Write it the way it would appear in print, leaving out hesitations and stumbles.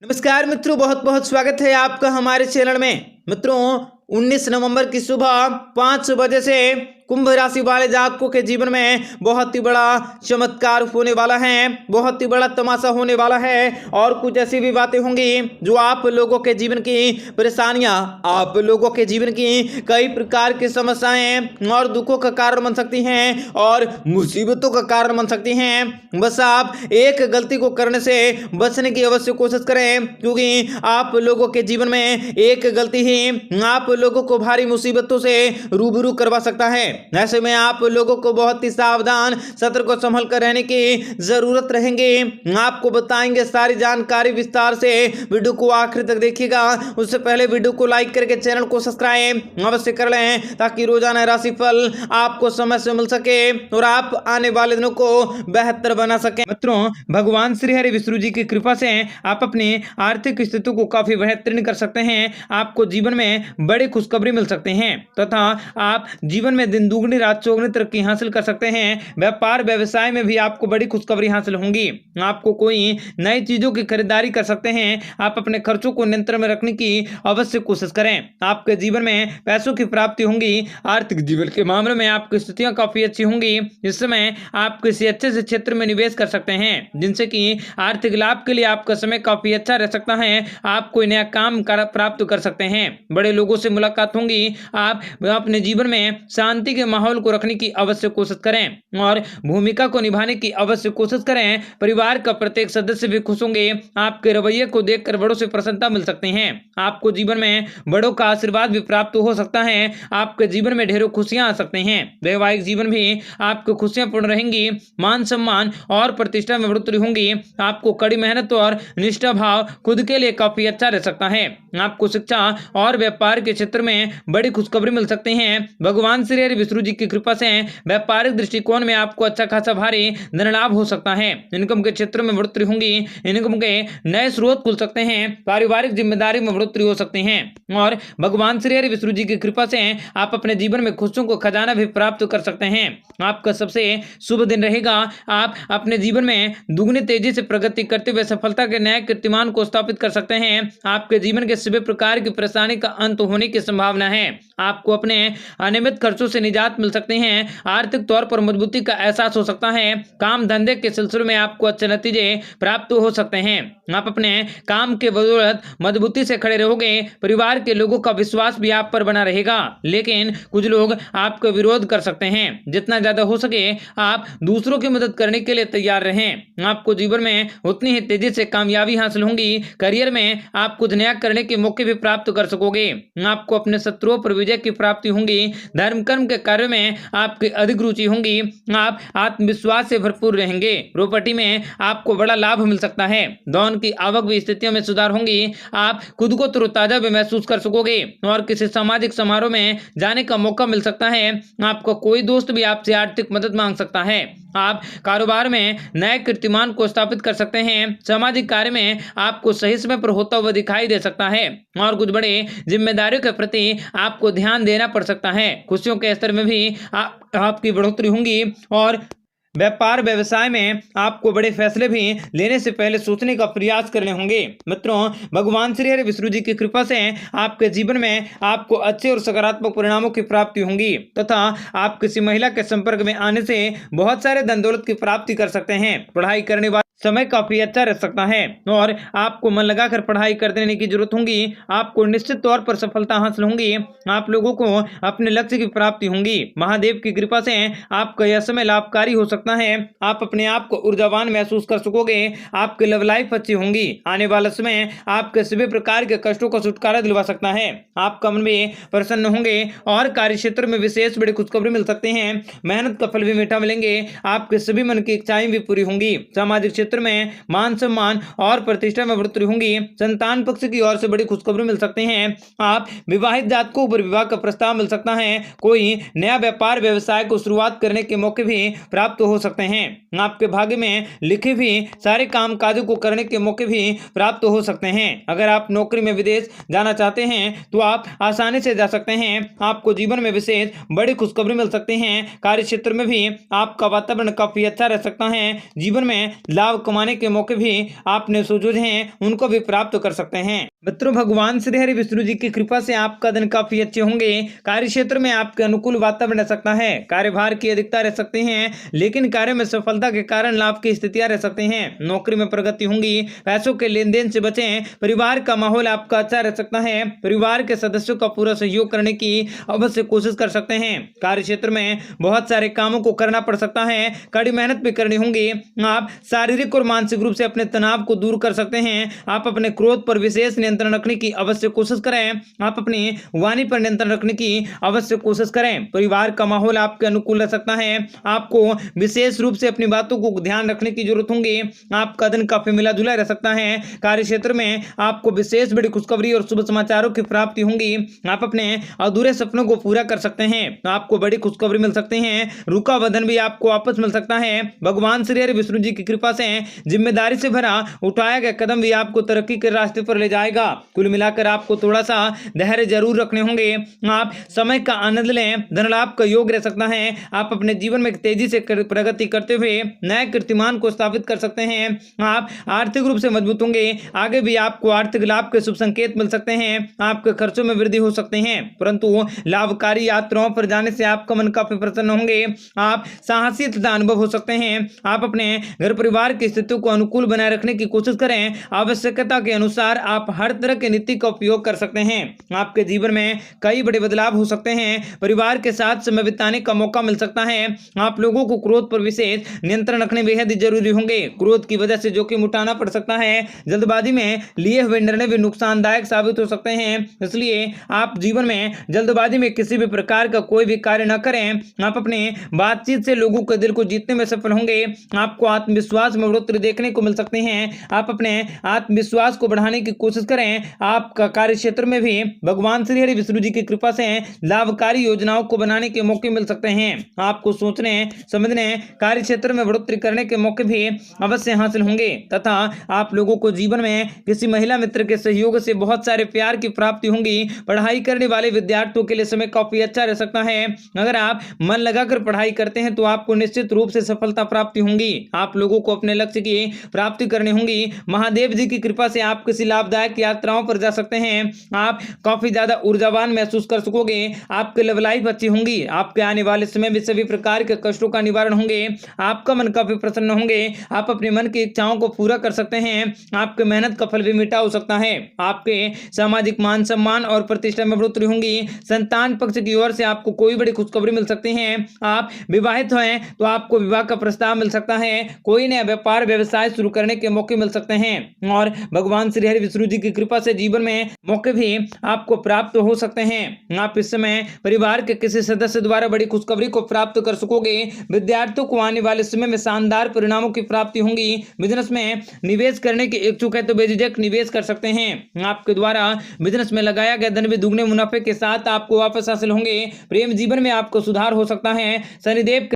नमस्कार मित्रों, बहुत बहुत स्वागत है आपका हमारे चैनल में। मित्रों, 19 नवंबर की सुबह 5 बजे से कुंभ राशि वाले जातकों के जीवन में बहुत ही बड़ा चमत्कार होने वाला है, बहुत ही बड़ा तमाशा होने वाला है। और कुछ ऐसी भी बातें होंगी जो आप लोगों के जीवन की परेशानियां, आप लोगों के जीवन की कई प्रकार की समस्याएं और दुखों का कारण बन सकती हैं और मुसीबतों का कारण बन सकती हैं। बस आप एक गलती को करने से बचने की अवश्य कोशिश करें, क्योंकि आप लोगों के जीवन में एक गलती ही आप लोगों को भारी मुसीबतों से रूबरू करवा सकता है। ऐसे में आप लोगों को बहुत ही सावधान, सतर्क और संभल कर रहने की जरूरत रहेंगे। आपको बताएंगे सारी जानकारी विस्तार से, वीडियो को आखिर तक देखिएगा। उससे पहले वीडियो को लाइक करके चैनल को सब्सक्राइब अवश्य कर लें, ताकि रोजाना राशिफल आपको समय से मिल सके और आप आने वाले दिनों को बेहतर बना सके। मित्रों, भगवान श्री हरि विष्णु जी की कृपा से आप अपनी आर्थिक स्थिति को काफी बेहतरीन कर सकते हैं। आपको जीवन में बड़ी खुशखबरी मिल सकते हैं तथा आप जीवन में दिन दुगनी रात चौगुनी तरक्की हासिल कर सकते हैं। व्यापार व्यवसाय में भी आपको बड़ी खुशखबरी हासिल होंगी। आपको कोई नई चीजों की खरीदारी कर सकते हैं। आप अपने खर्चों को नियंत्रण में रखने की अवश्य कोशिश करें। आपके जीवन में पैसों की प्राप्ति होंगी। आर्थिक जीवन के मामले में आपकी स्थितियां काफी अच्छी होंगी। इस समय आप किसी अच्छे से क्षेत्र में निवेश कर सकते हैं, जिनसे कि आर्थिक लाभ के लिए आपका समय काफी अच्छा रह सकता है। आप कोई नया काम प्राप्त कर सकते हैं। बड़े लोगों से मुलाकात होंगी। आप अपने जीवन में शांति के माहौल को रखने की अवश्य कोशिश करें और भूमिका को निभाने की अवश्य कोशिश करें। परिवार का प्रत्येक सदस्य भी खुश होंगे। आपके रवैये को देखकर बड़ों से प्रसन्नता मिल सकती है। आपको जीवन में बड़ों का आशीर्वाद भी प्राप्त हो सकता है। आपके जीवन में ढेरों खुशियां आ सकती हैं। वैवाहिक जीवन भी आपको खुशियां पूर्ण रहेंगी। मान सम्मान और प्रतिष्ठा में बढ़ोतरी होंगी। आपको कड़ी मेहनत और निष्ठा भाव खुद के लिए काफी अच्छा रह सकता है। आपको शिक्षा और व्यापार के क्षेत्र में बड़ी खुशखबरी मिल सकती है। भगवान श्री हरि विष्णु जी की कृपा से व्यापारिक दृष्टिकोण में आपको अच्छा खासा भारी धन लाभ हो सकता है। इनकम के क्षेत्र में बढ़ोतरी होंगी। इनकम के नए स्रोत खुल सकते हैं। पारिवारिक जिम्मेदारी में बढ़ोतरी हो सकती है और भगवान श्री हरि विष्णु जी की कृपा से आप अपने जीवन में खुशियों को खजाना भी प्राप्त कर सकते हैं। आपका सबसे शुभ दिन रहेगा। आप अपने जीवन में दुगनी तेजी से प्रगति करते हुए सफलता के नए कीर्तिमान को स्थापित कर सकते हैं। आपके जीवन के सभी प्रकार की परेशानी का अंत होने की संभावना है। आपको अपने अनियमित खर्चों से निजात मिल सकते हैं। आर्थिक तौर पर मजबूती का एहसास हो सकता है। काम धंधे के सिलसिले में आपको अच्छे नतीजे प्राप्त हो सकते हैं। आप अपने काम के बदौलत मजबूती से खड़े रहोगे। परिवार के लोगों का विश्वास भी आप पर बना रहेगा, लेकिन कुछ लोग आपका विरोध कर सकते हैं। जितना ज्यादा हो सके आप दूसरों की मदद करने के लिए तैयार रहें। आपको जीवन में उतनी ही तेजी से कामयाबी हासिल होगी। करियर में आप कुछ नया करने के मौके भी प्राप्त कर सकोगे। आपको अपने शत्रुओं पर विजय की प्राप्ति होगी। धर्म कर्म के कार्य में आपकी अधिक रुचि होगी। आप आत्मविश्वास से भरपूर रहेंगे। प्रॉपर्टी में आपको बड़ा लाभ मिल सकता है। धन की आवक भी स्थितियों में सुधार होंगी। आप खुद को तरोताजा भी महसूस कर सकोगे और किसी सामाजिक समारोह में जाने का मौका मिल सकता है। आपका कोई दोस्त भी आपसे आर्थिक मदद मांग सकता है। आप कारोबार में नए कीर्तिमान को स्थापित कर सकते हैं। सामाजिक कार्य में आपको सही समय पर होता हुआ दिखाई दे सकता है और कुछ बड़े जिम्मेदारियों के प्रति आपको ध्यान देना पड़ सकता है। खुशियों के स्तर में भी आपकी बढ़ोतरी होंगी और व्यापार व्यवसाय में आपको बड़े फैसले भी लेने से पहले सोचने का प्रयास करने होंगे। मित्रों, भगवान श्री हरि विष्णु जी की कृपा से आपके जीवन में आपको अच्छे और सकारात्मक परिणामों की प्राप्ति होंगी तथा आप किसी महिला के संपर्क में आने से बहुत सारे धन दौलत की प्राप्ति कर सकते हैं। पढ़ाई करने वाले समय काफी अच्छा रह सकता है और आपको मन लगाकर पढ़ाई कर देने की जरूरत होगी। आपको निश्चित तौर पर सफलता हासिल होंगी। आप लोगों को अपने लक्ष्य की प्राप्ति होंगी। महादेव की कृपा से आपका यह समय लाभकारी हो सकता है। आप अपने आप को ऊर्जावान महसूस कर सकोगे। आपकी लव लाइफ अच्छी होंगी। आने वाला समय आपके सभी प्रकार के कष्टों का छुटकारा दिलवा सकता है। आपका मन भी प्रसन्न होंगे और कार्य क्षेत्र में विशेष बड़ी खुशखबरी मिल सकते हैं। मेहनत का फल भी मीठा मिलेंगे। आपके सभी मन की इच्छाएं भी पूरी होंगी। सामाजिक क्षेत्र में मान सम्मान और प्रतिष्ठा में बढ़ोतरी होंगी। संतान पक्ष की ओर से बड़ी खुशखबरी मिल सकते हैं। आप विवाहित जातकों पर विवाह का प्रस्ताव मिल सकता है। कोई नया व्यापार व्यवसाय को शुरुआत करने के मौके भी प्राप्त हो हो सकते हैं। आपके भाग्य में लिखे भी सारे काम काजों को करने के मौके भी प्राप्त हो सकते हैं। अगर आप नौकरी में विदेश जाना चाहते हैं तो आप आसानी से जा सकते हैं। आपको जीवन में विशेष बड़ी खुशखबरी मिल सकती है। कार्य क्षेत्र में भी आपका वातावरण काफी अच्छा रह सकता है। जीवन में लाभ कमाने के मौके भी आपने सोचे हैं उनको भी प्राप्त कर सकते हैं। मित्रों, भगवान श्री हरि विष्णु जी की कृपा से आपका दिन काफी अच्छे होंगे। कार्य क्षेत्र में आपके अनुकूल वातावरण रह सकता है। कार्यभार की अधिकता रह सकती है, लेकिन कार्य में सफलता के कारण लाभ की स्थितियां रह सकती हैं। नौकरी में प्रगति होंगी। पैसों के लेन देन से बचें। परिवार का माहौल आपका अच्छा रह सकता है। परिवार के सदस्यों का पूरा सहयोग करने की अवश्य कोशिश कर सकते हैं। कार्य क्षेत्र में बहुत सारे कामों को करना पड़ सकता है। कड़ी मेहनत भी करनी होगी। आप शारीरिक और मानसिक रूप से अपने तनाव को दूर कर सकते हैं। आप अपने क्रोध पर विशेष नियंत्रण रखने की अवश्य कोशिश करें। आप अपनी वाणी पर नियंत्रण रखने की अवश्य कोशिश करें। परिवार का माहौल आपके अनुकूल रह सकता है। आपको विशेष रूप से अपनी बातों को ध्यान रखने की जरूरत होगी। आपका दिन काफी मिला जुला रह सकता है। कार्य क्षेत्र में आपको विशेष बड़ी खुशखबरी और शुभ समाचारों की प्राप्ति होंगी। आप अपने अधूरे सपनों को पूरा कर सकते हैं। आपको बड़ी खुशखबरी मिल सकती है। रुका वधन भी आपको वापस मिल सकता है। भगवान श्री हरि विष्णु जी की कृपा से जिम्मेदारी से भरा उठाया गया कदम भी आपको तरक्की के रास्ते पर ले जाएगा। कुल मिलाकर आपको थोड़ा सा धैर्य जरूर रखने होंगे। आप समय का आनंद लें। धन लाभ का योग रह सकता है। आप अपने जीवन में तेजी से प्रगति करते हुए नए कीर्तिमान को स्थापित कर सकते हैं। आप आर्थिक रूप से मजबूत होंगे। आगे भी आपको आर्थिक लाभ के शुभ संकेत मिल सकते हैं। आपके खर्चों में वृद्धि हो सकते हैं, परंतु लाभकारी यात्राओं पर जाने से आपका मन काफी प्रसन्न होंगे। आप साहसी तथा अनुभव हो सकते हैं। आप अपने घर परिवार की स्थिति को अनुकूल बनाए रखने की कोशिश करें। आवश्यकता के अनुसार आप हर तरह की नीति का उपयोग कर सकते हैं। आपके जीवन में कई बड़े बदलाव हो सकते हैं। परिवार के साथ समय बिताने का मौका मिल सकता है। आप लोगों को क्रोध पर विशेष नियंत्रण रखने बेहद जरूरी होंगे। क्रोध की वजह से जोखिम उठाना पड़ सकता है। जल्दबाजी में लिए हुए निर्णय भी नुकसानदायक साबित हो सकते हैं। इसलिए आप जीवन में जल्दबाजी में किसी भी प्रकार का कोई भी कार्य न करें। आप अपने बातचीत से लोगों के दिल को जीतने में सफल होंगे। आपको आत्मविश्वास में बढ़ोतरी देखने को मिल सकती है। आप अपने आत्मविश्वास को बढ़ाने की कोशिश करें। आपका कार्य क्षेत्र में भी भगवान श्री हरि विष्णु जी की कृपा से लाभकारी योजनाओं को बनाने के मौके मिल सकते हैं। आपको सोचने समझने कार्य क्षेत्र में बढ़ोतरी करने के मौके भी अवश्य हासिल होंगे तथा आप लोगों को जीवन में किसी महिला मित्र के सहयोग से बहुत सारे प्यार की प्राप्ति होंगी। पढ़ाई करने वाले विद्यार्थियों के लिए समय काफी अच्छा रह सकता है। अगर आप मन लगाकर पढ़ाई करते हैं तो आपको निश्चित रूप से सफलता प्राप्ति होंगी। आप लोगों को अपने लक्ष्य की प्राप्ति करनी होगी। महादेव जी की कृपा से आप किसी लाभदायक यात्राओं पर जा सकते हैं। आप काफी ज्यादा ऊर्जावान महसूस कर सकोगे। आपके लव लाइफ अच्छी होंगी। आपके आने वाले समय में सभी प्रकार के कष्टों का निवारण होंगे। आपका मन काफी प्रसन्न होंगे। आप अपने मन की इच्छाओं को पूरा कर सकते हैं। आपके मेहनत का फल भी मीठा हो सकता है। आपके सामाजिक मान सम्मान और प्रतिष्ठा में बढ़ोतरी होंगी। संतान पक्ष की ओर से आपको कोई बड़ी खुशखबरी मिल सकती है। आप विवाहित हैं तो आपको विवाह का प्रस्ताव मिल सकता है। कोई नया व्यापार व्यवसाय शुरू करने के मौके मिल सकते हैं और भगवान श्री हरि विष्णु जी की कृपा से जीवन में मौके भी आपको प्राप्त हो सकते हैं। आप इस समय परिवार के किसी सदस्य द्वारा बड़ी खुशखबरी को प्राप्त कर सकोगे। विद्यार्थियों को आने वाले समय में शानदार परिणामों की प्राप्ति होंगी। बिजनेस में निवेश करने के इच्छुक है तो बेझिझक निवेश कर सकते हैं। आपके द्वारा बिजनेस में लगाया गया धन भी दुगने मुनाफे के साथ आपको वापस हासिल होंगे। प्रेम जीवन में आपको सुधार हो सकता है। शनिदेव